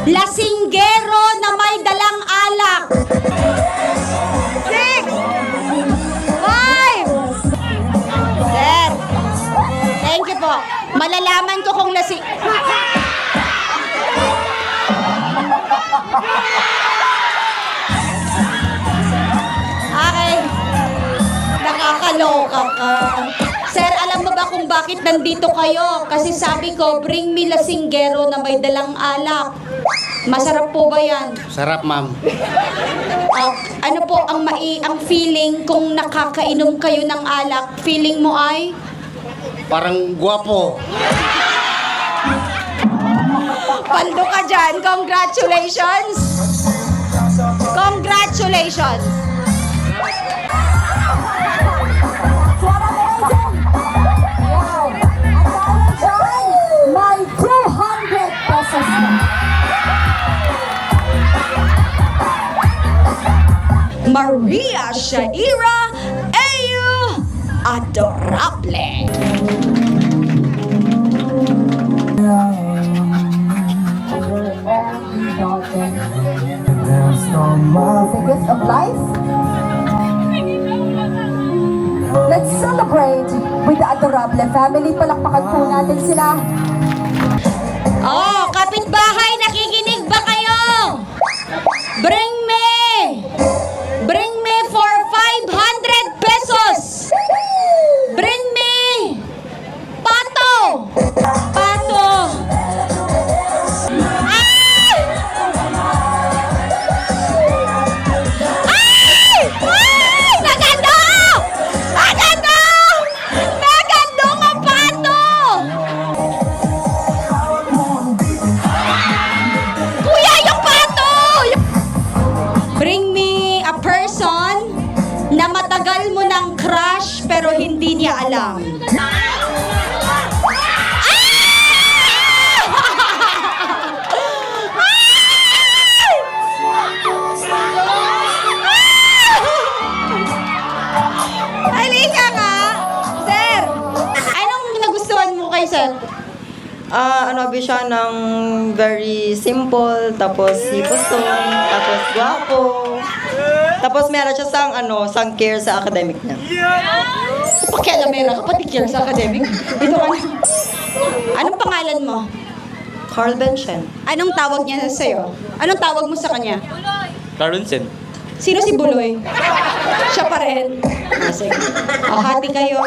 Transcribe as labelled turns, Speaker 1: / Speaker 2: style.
Speaker 1: Lasinggero na may dalang alak. 6, 5. Sir, thank you po. Malalaman ko kung Okay. Nakakaloka ka. Sir, alam mo ba kung bakit nandito kayo? Kasi sabi ko, bring me lasinggero na may dalang alak. Masarap po ba yan?
Speaker 2: Sarap, ma'am.
Speaker 1: Ano po ang feeling kung nakakainom kayo ng alak? Feeling mo ay?
Speaker 2: Parang guwapo.
Speaker 1: Paldo ka dyan. Congratulations! Congratulations!
Speaker 3: May 200 pesos na.
Speaker 1: Maria Shaira Ayu Adorable.
Speaker 3: The gift of life. Let's celebrate with the Adorable family. Palakpakan po natin sila.
Speaker 1: Oh, kapitbahay, nakikinig ba kayo? Bring me for 500 pesos. Bring me pato. Pato. Ay! Ay! Ay! Naganda! Naganda! Naganda nga pato! Kuya, yung pato! Bring me a person na matagal mo ng crush pero hindi niya alam. Halika nga! Sir! Anong nagustuhan mo kay Sir?
Speaker 4: Siya ng very simple, tapos sipusong, tapos gwapo. Tapos meron siya sang care sa academic niya.
Speaker 1: Pakialamera ka, pati care sa academic. Ito ka. Anong pangalan mo?
Speaker 4: Carl Benchen.
Speaker 1: Anong tawag niya sa'yo? Anong tawag mo sa kanya?
Speaker 2: Carlonsen.
Speaker 1: Sino si Buloy? Siya pa rin. Sige. Hati kayo.